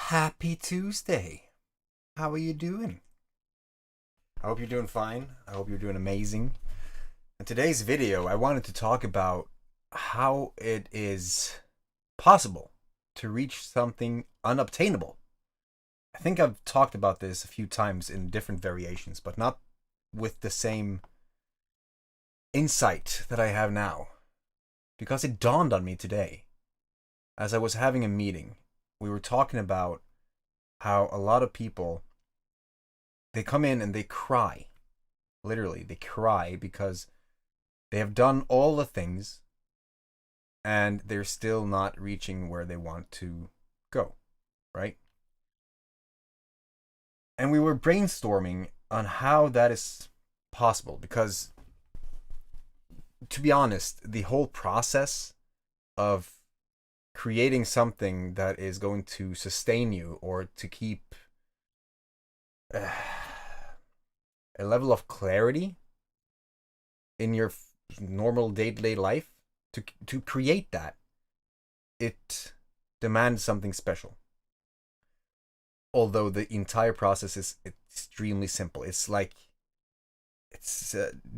Happy Tuesday. How are you doing? I hope you're doing fine. I hope you're doing amazing. In today's video, I wanted to talk about how it is possible to reach something unobtainable. I think I've talked about this a few times in different variations, but not with the same insight that I have now. Because it dawned on me today as I was having a meeting. We were talking about how a lot of people, they come in and they cry. Literally, they cry because they have done all the things and they're still not reaching where they want to go, right? And we were brainstorming on how that is possible because, to be honest, the whole process of creating something that is going to sustain you or to keep a level of clarity in your normal day-to-day life, to create that, it demands something special. Although the entire process is extremely simple. It's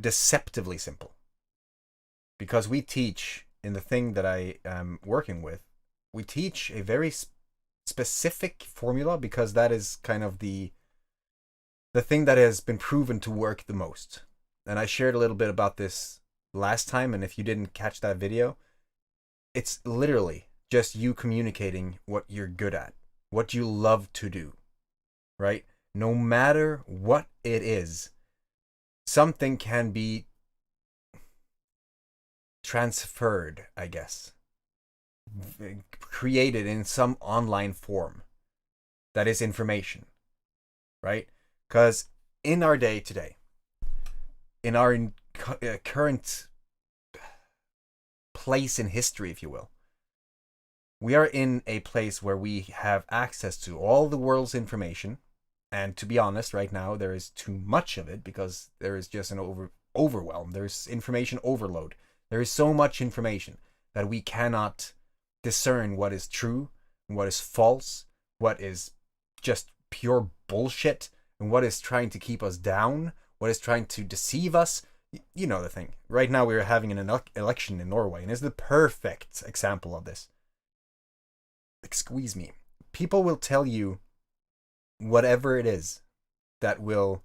deceptively simple. Because we teach, in the thing that I am working with, we teach a very specific formula because that is kind of the thing that has been proven to work the most. And I shared a little bit about this last time, and if you didn't catch that video, it's literally just you communicating what you're good at, what you love to do, right? No matter what it is, something can be transferred, I guess, created in some online form that is information, right? Because in our day today, in our current place in history, if you will, we are in a place where we have access to all the world's information. And to be honest, right now, there is too much of it because there is just an overwhelm. There's information overload. There is so much information that we cannot discern what is true and what is false, what is just pure bullshit, and what is trying to keep us down, what is trying to deceive us. You know the thing. Right now we're having an election in Norway, and it's the perfect example of this. Excuse me. People will tell you whatever it is that will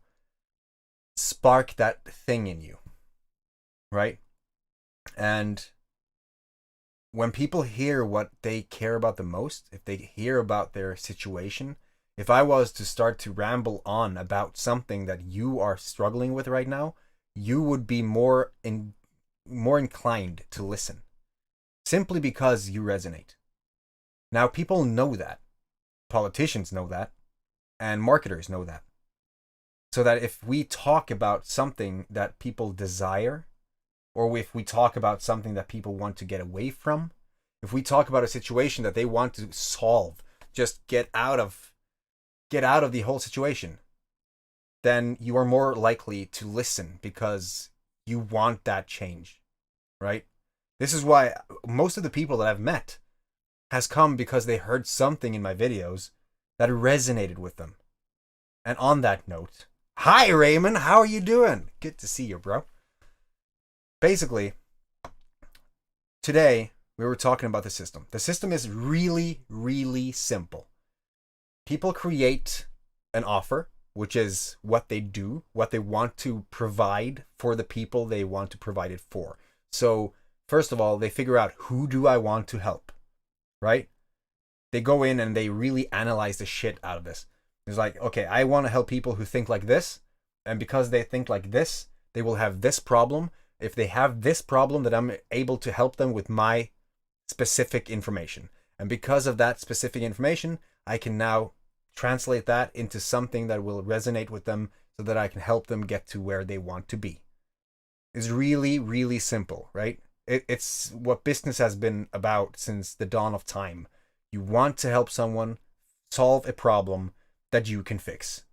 spark that thing in you, right? And when people hear what they care about the most, if they hear about their situation, if I was to start to ramble on about something that you are struggling with right now, you would be more inclined to listen, simply because you resonate. Now, people know that. Politicians know that. And marketers know that. So that if we talk about something that people desire, or if we talk about something that people want to get away from, if we talk about a situation that they want to solve, just get out of the whole situation, then you are more likely to listen because you want that change, right? This is why most of the people that I've met has come because they heard something in my videos that resonated with them. And on that note, hi Raymond, how are you doing? Good to see you, bro. Basically, today we were talking about the system. The system is really, really simple. People create an offer, which is what they do, what they want to provide for the people they want to provide it for. So, first of all, they figure out, who do I want to help, right? They go in and they really analyze the shit out of this. It's like, okay, I want to help people who think like this, and because they think like this, they will have this problem. If they have this problem, that I'm able to help them with my specific information. And because of that specific information, I can now translate that into something that will resonate with them so that I can help them get to where they want to be. It's really, really simple, right? It's what business has been about since the dawn of time. You want to help someone solve a problem that you can fix.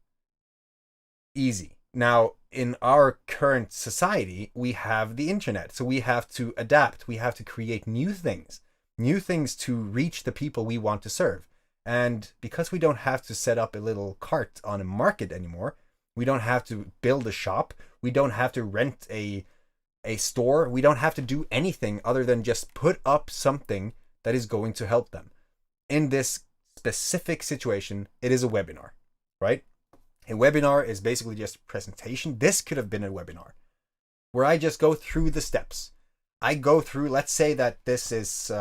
Easy. Now, in our current society, we have the internet, so we have to adapt. We have to create new things to reach the people we want to serve. And because we don't have to set up a little cart on a market anymore, we don't have to build a shop, we don't have to rent a store, we don't have to do anything other than just put up something that is going to help them. In this specific situation, it is a webinar, right? A webinar is basically just a presentation. This could have been a webinar where I just go through the steps. I go through, let's say that this is,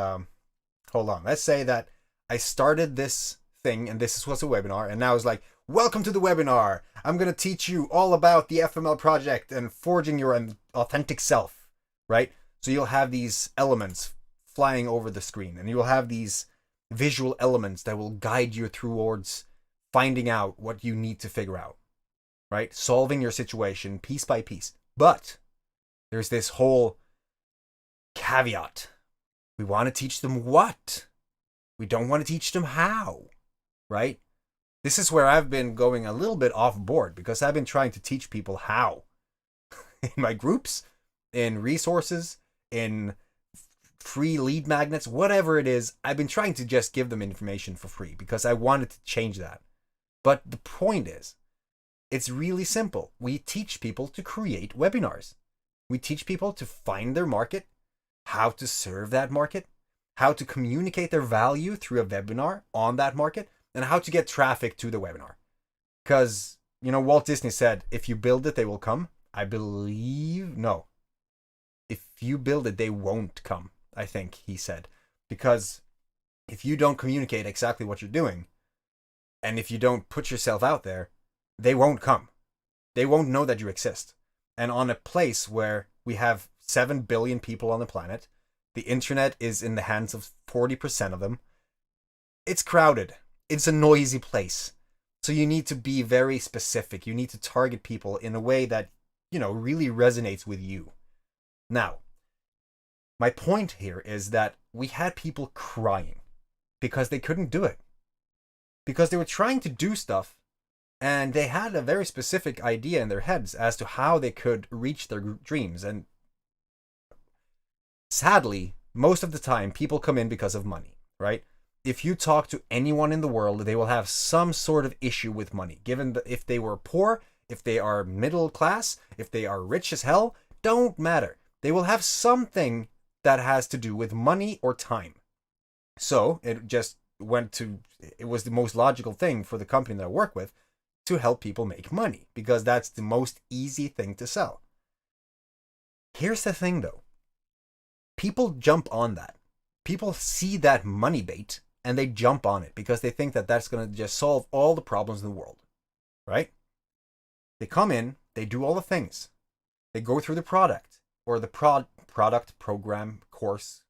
let's say that I started this thing and this was a webinar, and now it's like, welcome to the webinar. I'm going to teach you all about the FML project and forging your authentic self, right? So you'll have these elements flying over the screen, and you'll have these visual elements that will guide you towards finding out what you need to figure out, right? Solving your situation piece by piece. But there's this whole caveat. We want to teach them what? We don't want to teach them how, right? This is where I've been going a little bit off board, because I've been trying to teach people how in my groups, in resources, in free lead magnets, whatever it is. I've been trying to just give them information for free because I wanted to change that. But the point is, it's really simple. We teach people to create webinars. We teach people to find their market, how to serve that market, how to communicate their value through a webinar on that market, and how to get traffic to the webinar. Because, Walt Disney said, if you build it, they will come. I believe, no. If you build it, they won't come, I think he said. Because if you don't communicate exactly what you're doing, and if you don't put yourself out there, they won't come. They won't know that you exist. And on a place where we have 7 billion people on the planet, the internet is in the hands of 40% of them, it's crowded. It's a noisy place. So you need to be very specific. You need to target people in a way that, really resonates with you. Now, my point here is that we had people crying because they couldn't do it. Because they were trying to do stuff, and they had a very specific idea in their heads as to how they could reach their dreams. And sadly, most of the time, people come in because of money, right? If you talk to anyone in the world, they will have some sort of issue with money. Given that if they were poor, if they are middle class, if they are rich as hell, don't matter. They will have something that has to do with money or time. So it was the most logical thing for the company that I work with to help people make money, because that's the most easy thing to sell. Here's the thing though. People jump on that. People see that money bait and they jump on it because they think that that's going to just solve all the problems in the world, right? They come in, they do all the things. They go through the product or the product, program, course,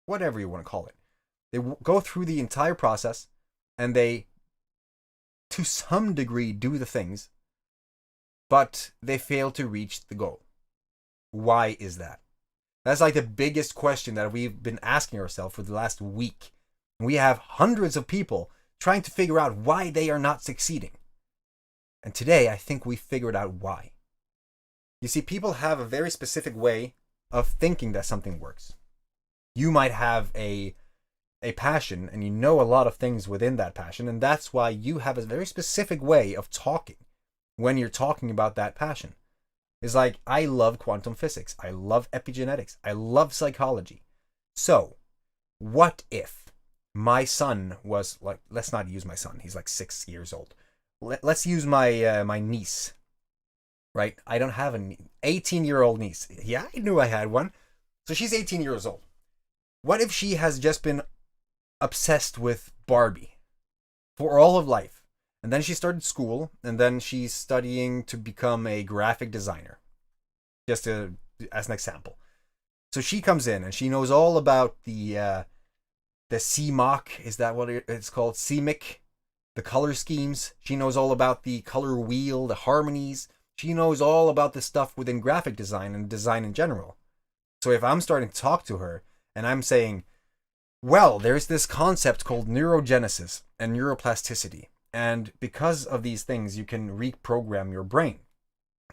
whatever you want to call it. They go through the entire process and they, to some degree, do the things, but they fail to reach the goal. Why is that? That's like the biggest question that we've been asking ourselves for the last week. We have hundreds of people trying to figure out why they are not succeeding. And today, I think we figured out why. You see, people have a very specific way of thinking that something works. You might have a passion and you know a lot of things within that passion, and that's why you have a very specific way of talking when you're talking about that passion. It's like, I love quantum physics, I love epigenetics, I love psychology. So, what if my son was like, let's not use my son, he's like 6 years old. Let's use my niece, right? I don't have an 18-year-old niece. Yeah, I knew I had one. So she's 18 years old. What if she has just been obsessed with Barbie for all of life? And then she started school, and then she's studying to become a graphic designer. Just as an example. So she comes in, and she knows all about the CMOC, is that what it's called? CMYC, the color schemes. She knows all about the color wheel, the harmonies. She knows all about the stuff within graphic design and design in general. So if I'm starting to talk to her, and I'm saying, well, there's this concept called neurogenesis and neuroplasticity. And because of these things, you can reprogram your brain.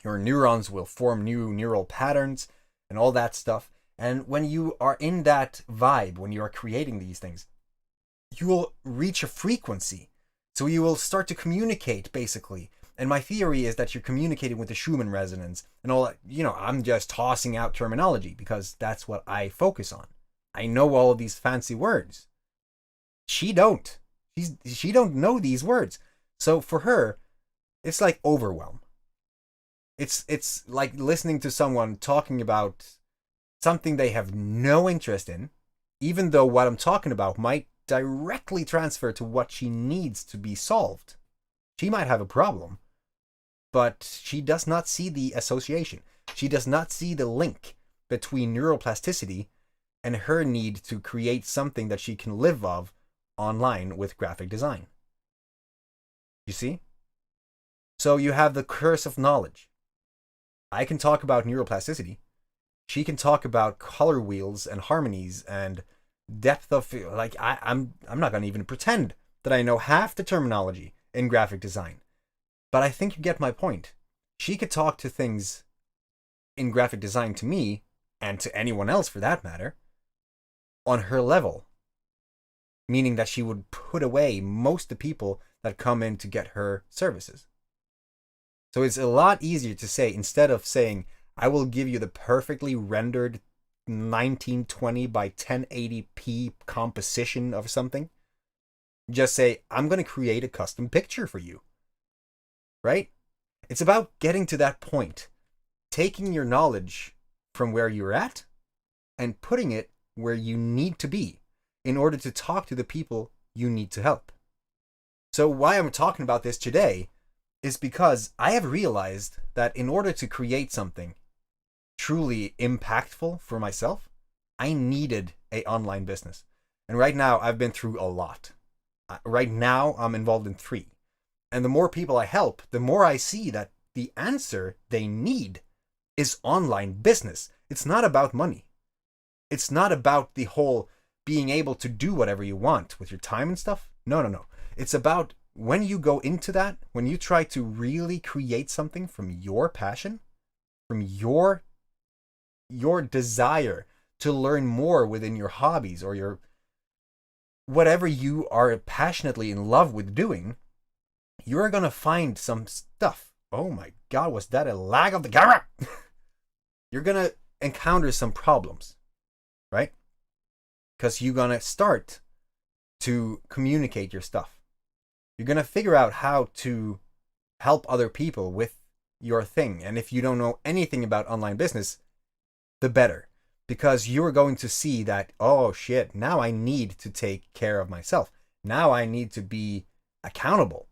Your neurons will form new neural patterns and all that stuff. And when you are in that vibe, when you are creating these things, you will reach a frequency. So you will start to communicate, basically. And my theory is that you're communicating with the Schumann resonance and all that. I'm just tossing out terminology because that's what I focus on. I know all of these fancy words. She don't. She don't know these words. So for her, it's like overwhelm. It's like listening to someone talking about something they have no interest in, even though what I'm talking about might directly transfer to what she needs to be solved. She might have a problem, but she does not see the association. She does not see the link between neuroplasticity and her need to create something that she can live off online with graphic design. You see? So you have the curse of knowledge. I can talk about neuroplasticity. She can talk about color wheels and harmonies and depth of, like, I'm not going to even pretend that I know half the terminology in graphic design. But I think you get my point. She could talk to things in graphic design to me, and to anyone else for that matter, on her level. Meaning that she would put away most of the people that come in to get her services. So it's a lot easier to say, instead of saying, I will give you the perfectly rendered 1920 by 1080p composition of something, just say, I'm going to create a custom picture for you. Right? It's about getting to that point, taking your knowledge from where you're at and putting it where you need to be in order to talk to the people you need to help. So why I'm talking about this today is because I have realized that in order to create something truly impactful for myself, I needed an online business. And right now I've been through a lot. Right now I'm involved in 3. And the more people I help, the more I see that the answer they need is online business. It's not about money. It's not about the whole being able to do whatever you want with your time and stuff. No. It's about when you go into that, when you try to really create something from your passion, from your desire to learn more within your hobbies or your whatever you are passionately in love with doing, you're going to find some stuff. Oh my God, was that a lag of the camera? You're going to encounter some problems, right? Because you're going to start to communicate your stuff. You're going to figure out how to help other people with your thing. And if you don't know anything about online business, the better. Because you're going to see that, oh shit, now I need to take care of myself. Now I need to be accountable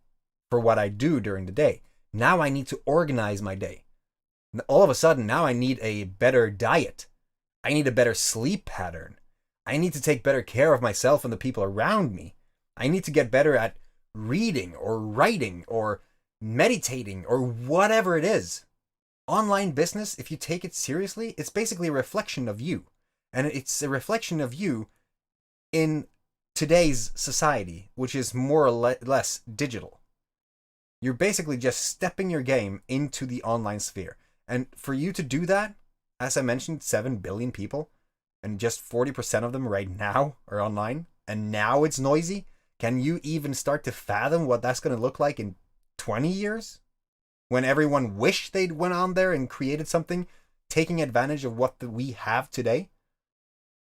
for what I do during the day. Now I need to organize my day. All of a sudden, now I need a better diet. I need a better sleep pattern. I need to take better care of myself and the people around me. I need to get better at reading or writing or meditating or whatever it is. Online business, if you take it seriously, it's basically a reflection of you. And it's a reflection of you in today's society, which is more or less digital. You're basically just stepping your game into the online sphere. And for you to do that, as I mentioned, 7 billion people, and just 40% of them right now are online, and now it's noisy. Can you even start to fathom what that's going to look like in 20 years? When everyone wished they'd went on there and created something, taking advantage of what we have today?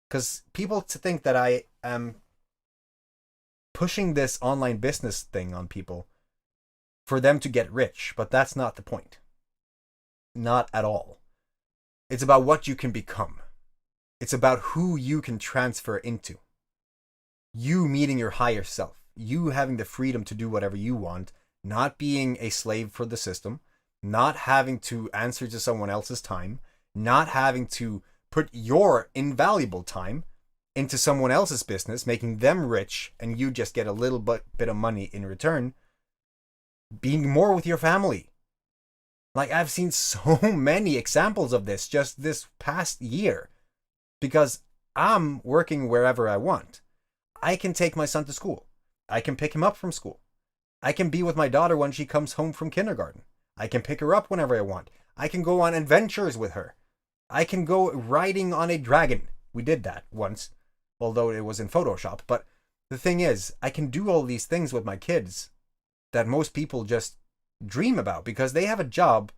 Because people think that I am pushing this online business thing on people for them to get rich, but that's not the point. Not at all. It's about what you can become. It's about who you can transfer into. You meeting your higher self. You having the freedom to do whatever you want, not being a slave for the system, not having to answer to someone else's time, not having to put your invaluable time into someone else's business, making them rich, and you just get a little bit of money in return. Being more with your family. Like, I've seen so many examples of this just this past year. Because I'm working wherever I want. I can take my son to school. I can pick him up from school. I can be with my daughter when she comes home from kindergarten. I can pick her up whenever I want. I can go on adventures with her. I can go riding on a dragon. We did that once, although it was in Photoshop. But The thing is, I can do all these things with my kids that most people just dream about because they have a job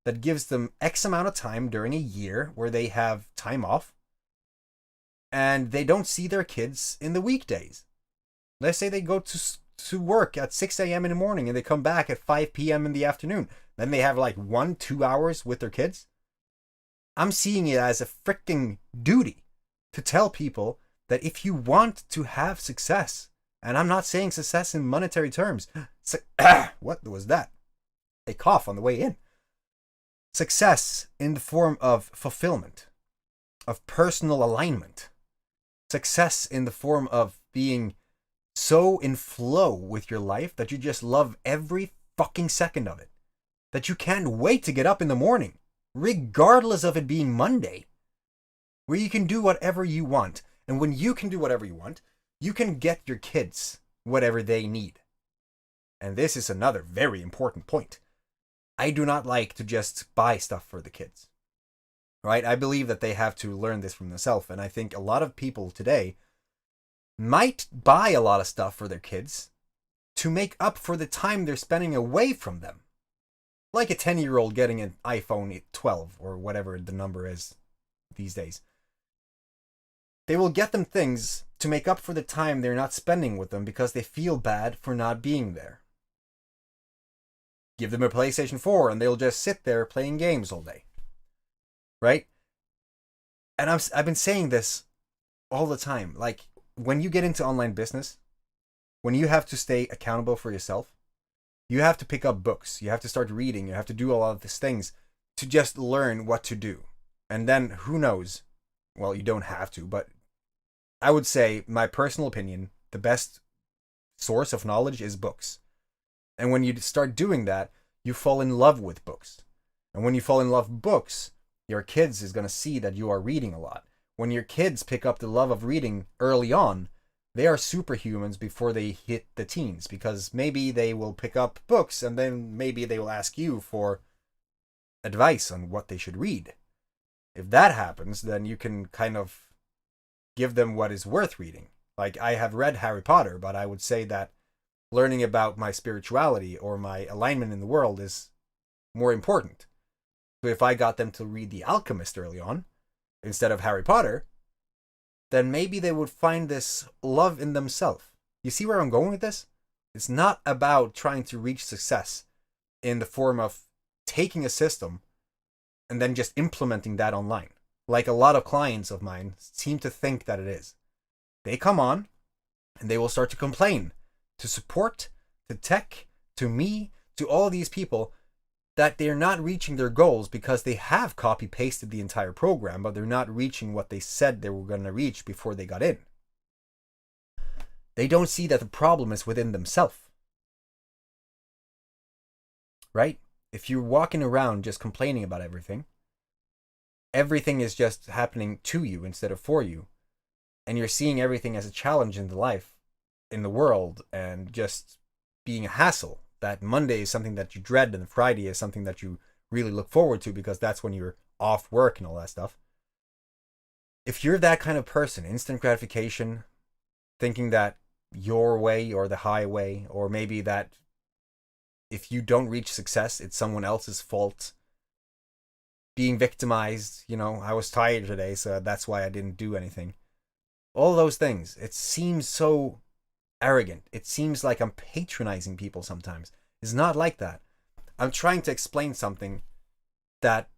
that gives them X amount of time during a year where they have time off, and they don't see their kids in the weekdays. Let's say they go to work at 6 a.m. in the morning and they come back at 5 p.m. in the afternoon. Then they have like 1-2 hours with their kids. I'm seeing it as a freaking duty to tell people that if you want to have success, and I'm not saying success in monetary terms. What was that? A cough on the way in. Success in the form of fulfillment, of personal alignment. Success in the form of being so in flow with your life that you just love every fucking second of it. That you can't wait to get up in the morning, regardless of it being Monday, where you can do whatever you want. And when you can do whatever you want, you can get your kids whatever they need. And this is another very important point. I do not like to just buy stuff for the kids. Right? I believe that they have to learn this from themselves. And I think a lot of people today might buy a lot of stuff for their kids to make up for the time they're spending away from them. Like a 10-year-old getting an iPhone 12 or whatever the number is these days. They will get them things to make up for the time they're not spending with them because they feel bad for not being there. Give them a PlayStation 4 and they'll just sit there playing games all day. Right? And I've been saying this all the time. Like, when you get into online business, when you have to stay accountable for yourself, you have to pick up books. You have to start reading. You have to do a lot of these things to just learn what to do. And then, who knows? Well, you don't have to, but I would say, my personal opinion, the best source of knowledge is books. And when you start doing that, you fall in love with books. And when you fall in love with books, your kids is going to see that you are reading a lot. When your kids pick up the love of reading early on, they are superhumans before they hit the teens, because maybe they will pick up books and then maybe they will ask you for advice on what they should read. If that happens, then you can kind of give them what is worth reading. Like, I have read Harry Potter, but I would say that learning about my spirituality or my alignment in the world is more important. So if I got them to read The Alchemist early on, instead of Harry Potter, then maybe they would find this love in themselves. You see where I'm going with this? It's not about trying to reach success in the form of taking a system and then just implementing that online. Like a lot of clients of mine seem to think that it is. They come on and they will start to complain to support, to tech, to me, to all these people, that they're not reaching their goals because they have copy-pasted the entire program, but they're not reaching what they said they were going to reach before they got in. They don't see that the problem is within themselves. Right? If you're walking around just complaining about everything is just happening to you instead of for you, and you're seeing everything as a challenge in the life, in the world, and just being a hassle, that Monday is something that you dread and Friday is something that you really look forward to because that's when you're off work and all that stuff. If you're that kind of person, instant gratification, thinking that your way or the highway, or maybe that if you don't reach success, it's someone else's fault, being victimized, I was tired today, so that's why I didn't do anything. All those things, it seems so arrogant. It seems like I'm patronizing people sometimes. It's not like that. I'm trying to explain something that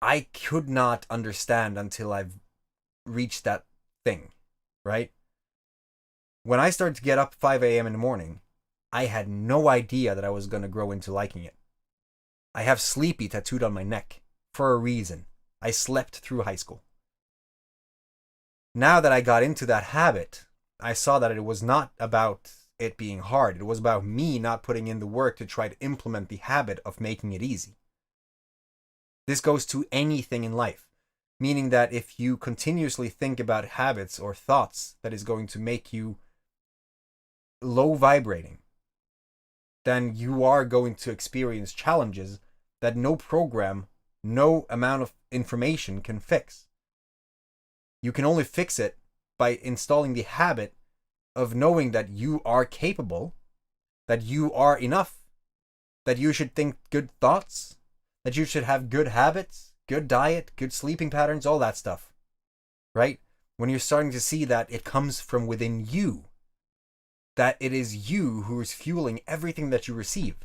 I could not understand until I've reached that thing, right? When I started to get up 5 a.m. in the morning, I had no idea that I was going to grow into liking it. I have sleepy tattooed on my neck for a reason. I slept through high school. Now that I got into that habit, I saw that it was not about it being hard. It was about me not putting in the work to try to implement the habit of making it easy. This goes to anything in life, meaning that if you continuously think about habits or thoughts that is going to make you low vibrating, then you are going to experience challenges that no program, no amount of information can fix. You can only fix it by installing the habit of knowing that you are capable, that you are enough, that you should think good thoughts, that you should have good habits, good diet, good sleeping patterns, all that stuff, right? When you're starting to see that it comes from within you, that it is you who is fueling everything that you receive.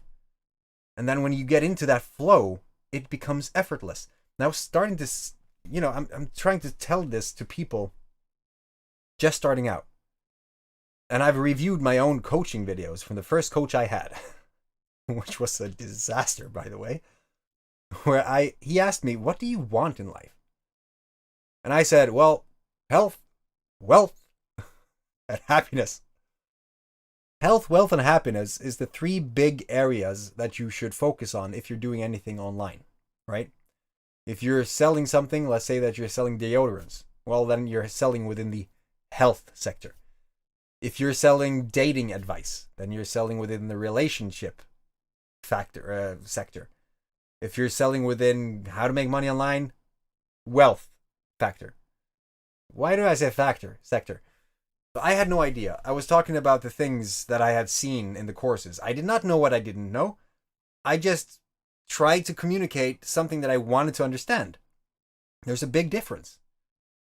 And then when you get into that flow, it becomes effortless. Now, starting to, I'm trying to tell this to people just starting out. And I've reviewed my own coaching videos from the first coach I had, which was a disaster, by the way, where he asked me, what do you want in life? And I said, well, health, wealth, and happiness. Health, wealth, and happiness is the three big areas that you should focus on if you're doing anything online, right? If you're selling something, let's say that you're selling deodorants, well, then you're selling within the health sector. If you're selling dating advice, then you're selling within the relationship sector. If you're selling within how to make money online, wealth factor. Why do I say sector? I had no idea. I was talking about the things that I had seen in the courses. I did not know what I didn't know. I just tried to communicate something that I wanted to understand. There's a big difference.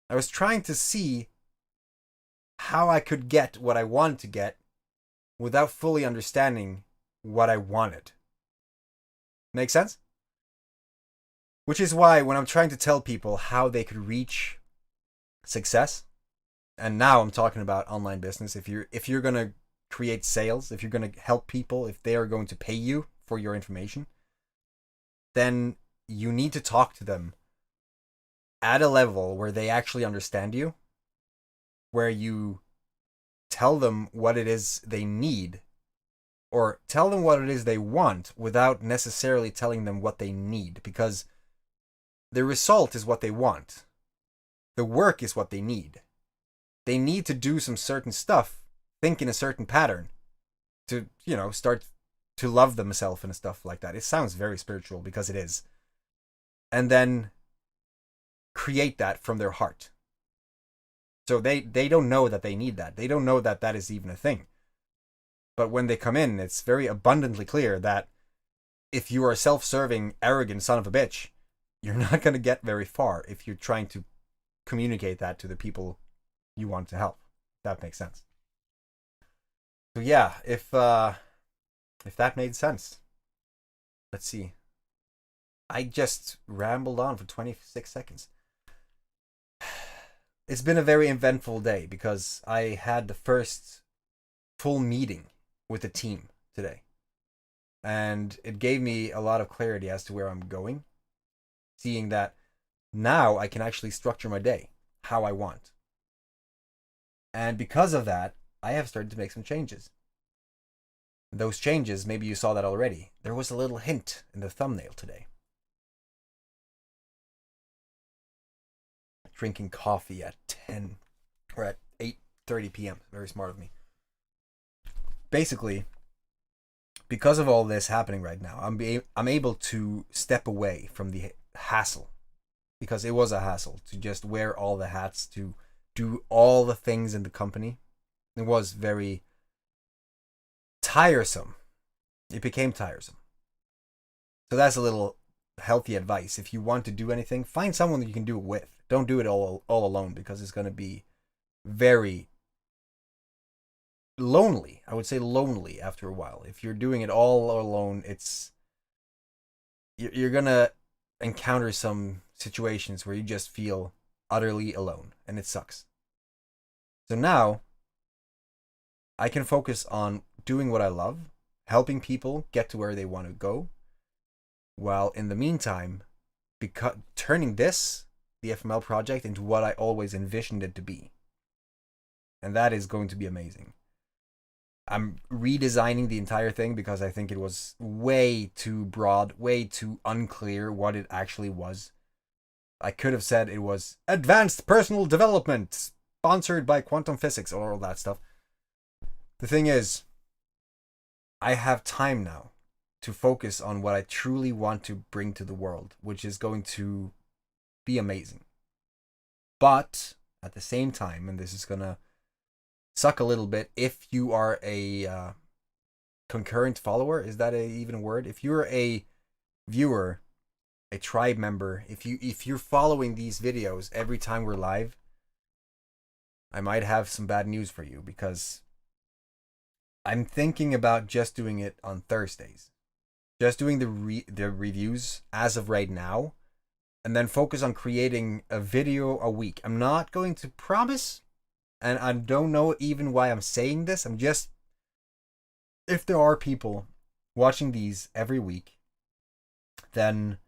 I was trying to see how I could get what I wanted to get without fully understanding what I wanted. Make sense? Which is why when I'm trying to tell people how they could reach success, and now I'm talking about online business, if you're going to create sales, if you're going to help people, if they are going to pay you for your information, then you need to talk to them at a level where they actually understand you, where you tell them what it is they need, or tell them what it is they want without necessarily telling them what they need, because the result is what they want. The work is what they need. They need to do some certain stuff, think in a certain pattern to, start to love themselves and stuff like that. It sounds very spiritual because it is. And then create that from their heart. So they don't know that they need that. They don't know that that is even a thing. But when they come in, it's very abundantly clear that if you are a self-serving, arrogant son of a bitch, you're not going to get very far if you're trying to communicate that to the people you want to help. That makes sense. So yeah, if that made sense. Let's see. I just rambled on for 26 seconds. It's been a very eventful day because I had the first full meeting with the team today. And it gave me a lot of clarity as to where I'm going. Seeing that now I can actually structure my day how I want. And because of that, I have started to make some changes. Those changes, maybe you saw that already. There was a little hint in the thumbnail today. Drinking coffee at 10 or at 8:30 p.m. Very smart of me. Basically, because of all this happening right now, I'm able to step away from the hassle, because it was a hassle to just wear all the hats, to do all the things in the company. It was very tiresome. It became tiresome. So that's a little healthy advice. If you want to do anything, find someone that you can do it with. Don't do it all alone, because it's going to be very lonely. I would say lonely after a while. If you're doing it all alone, you're going to encounter some situations where you just feel utterly alone, and it sucks. So now I can focus on doing what I love, helping people get to where they want to go, while in the meantime turning the FML project, into what I always envisioned it to be. And that is going to be amazing. I'm redesigning the entire thing because I think it was way too broad, way too unclear what it actually was. I could have said it was advanced personal development, sponsored by quantum physics, or all that stuff. The thing is, I have time now to focus on what I truly want to bring to the world, which is going to be amazing. But at the same time, and this is gonna suck a little bit if you are a concurrent follower. Is that even a word? If you're a viewer, a tribe member, if you're following these videos every time we're live, I might have some bad news for you, because I'm thinking about just doing it on Thursdays. Just doing the reviews as of right now, and then focus on creating a video a week. I'm not going to promise, and I don't know even why I'm saying this. I'm just, if there are people watching these every week, then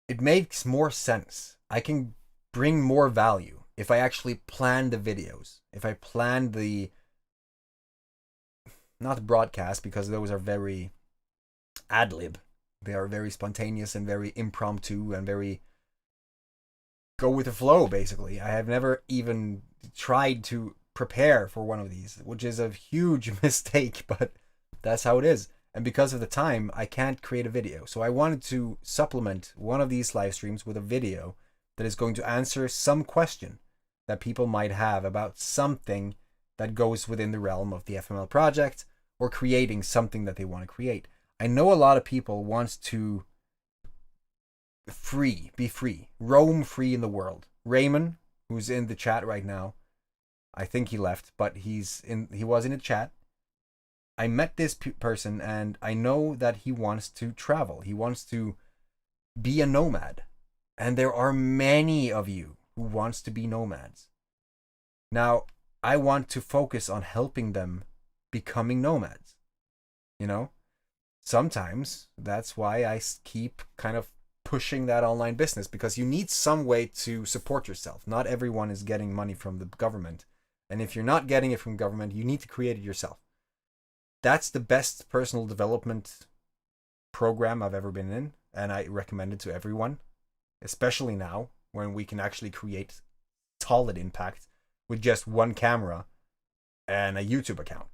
it makes more sense. I can bring more value if I actually plan the videos. If I plan the, not the broadcast, because those are very ad lib. They are very spontaneous and very impromptu and very go with the flow, basically. I have never even tried to prepare for one of these, which is a huge mistake, but that's how it is. And because of the time, I can't create a video. So I wanted to supplement one of these live streams with a video that is going to answer some question that people might have about something that goes within the realm of the FML project, or creating something that they want to create. I know a lot of people want to be free, roam free in the world. Raymond, who's in the chat right now, I think he left, but he was in the chat. I met this person, and I know that he wants to travel. He wants to be a nomad. And there are many of you who wants to be nomads. Now, I want to focus on helping them becoming nomads. You know? Sometimes that's why I keep kind of pushing that online business, because you need some way to support yourself. Not everyone is getting money from the government. And if you're not getting it from government, you need to create it yourself. That's the best personal development program I've ever been in, and I recommend it to everyone, especially now when we can actually create solid impact with just one camera and a YouTube account,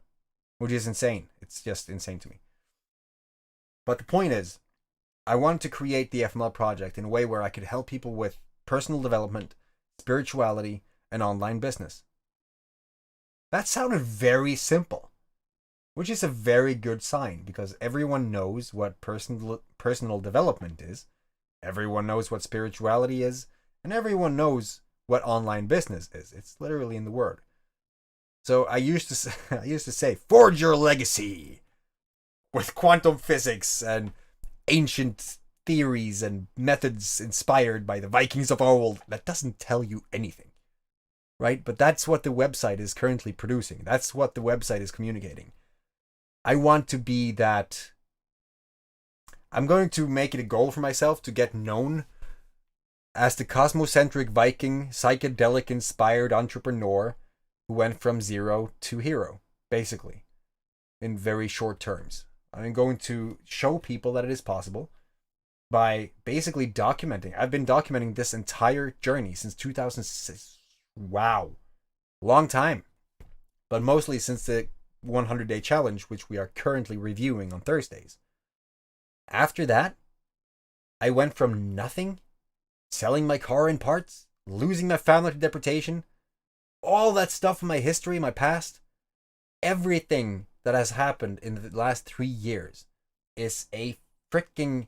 which is insane. It's just insane to me. But the point is, I wanted to create the FML project in a way where I could help people with personal development, spirituality, and online business. That sounded very simple, which is a very good sign, because everyone knows what personal development is, everyone knows what spirituality is, and everyone knows what online business is. It's literally in the word. So I used to say, forge your legacy with quantum physics and ancient theories and methods inspired by the Vikings of old. That doesn't tell you anything, right? But that's what the website is currently producing. That's what the website is communicating. I want to be that. I'm going to make it a goal for myself to get known as the cosmocentric Viking, psychedelic inspired entrepreneur who went from zero to hero, basically, in very short terms. I'm going to show people that it is possible by basically documenting. I've been documenting this entire journey since 2006. Wow. Long time. But mostly since the 100-day challenge, which we are currently reviewing on Thursdays. After that, I went from nothing, selling my car in parts, losing my family to deportation, all that stuff in my history, my past, everything that has happened in the last 3 years is a freaking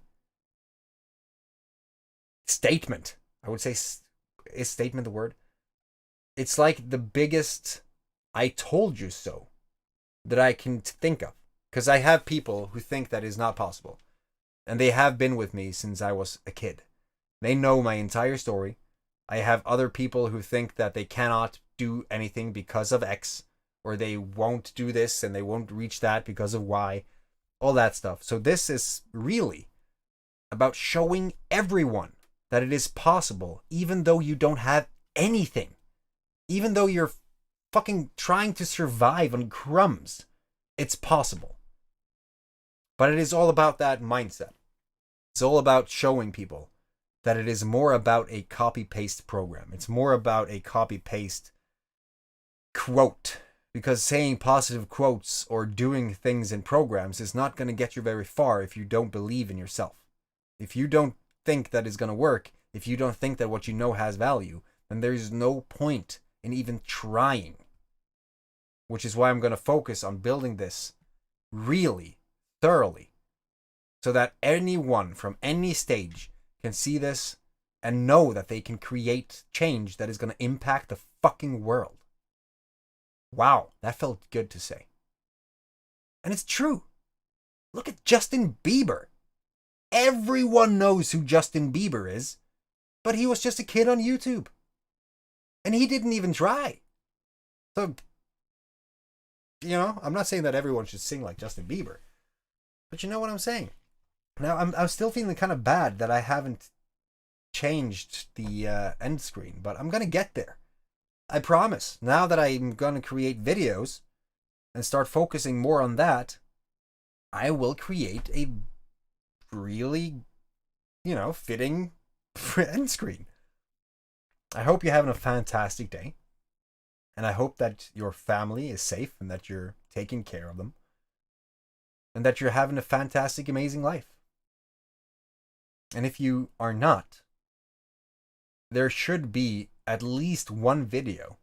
statement. I would say, is statement the word? It's like the biggest I told you so that I can think of. Because I have people who think that is not possible. And they have been with me since I was a kid. They know my entire story. I have other people who think that they cannot do anything because of X, or they won't do this and they won't reach that because of Y. All that stuff. So this is really about showing everyone that it is possible, even though you don't have anything. Even though you're fucking trying to survive on crumbs, it's possible. But it is all about that mindset. It's all about showing people that it is more about a copy-paste program. It's more about a copy-paste quote. Because saying positive quotes or doing things in programs is not going to get you very far if you don't believe in yourself. If you don't think that it's going to work, if you don't think that what you know has value, then there's no point in even trying. which is why I'm going to focus on building this really thoroughly so that anyone from any stage can see this and know that they can create change that is going to impact the fucking world. Wow, that felt good to say. And it's true. Look at Justin Bieber. Everyone knows who Justin Bieber is, but he was just a kid on YouTube. And he didn't even try. So, I'm not saying that everyone should sing like Justin Bieber, but you know what I'm saying. Now, I'm still feeling kind of bad that I haven't changed the end screen, but I'm going to get there. I promise. Now that I'm going to create videos and start focusing more on that, I will create a really, fitting end screen. I hope you're having a fantastic day. And I hope that your family is safe and that you're taking care of them. And that you're having a fantastic, amazing life. And if you are not, there should be at least one video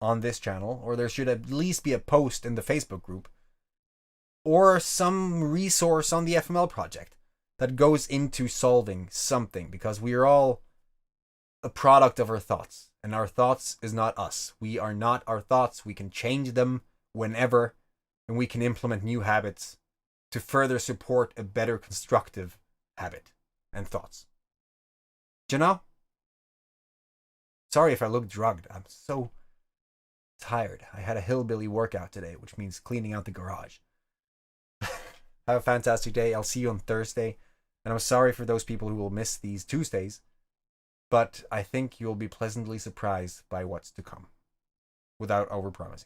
on this channel, or there should at least be a post in the Facebook group, or some resource on the FML project that goes into solving something, because we are all a product of our thoughts, and our thoughts is not us. We are not our thoughts. We can change them whenever, and we can implement new habits to further support a better constructive habit and thoughts. Do you know? Sorry if I look drugged. I'm so tired. I had a hillbilly workout today, which means cleaning out the garage. Have a fantastic day. I'll see you on Thursday. And I'm sorry for those people who will miss these Tuesdays, but I think you'll be pleasantly surprised by what's to come without overpromising.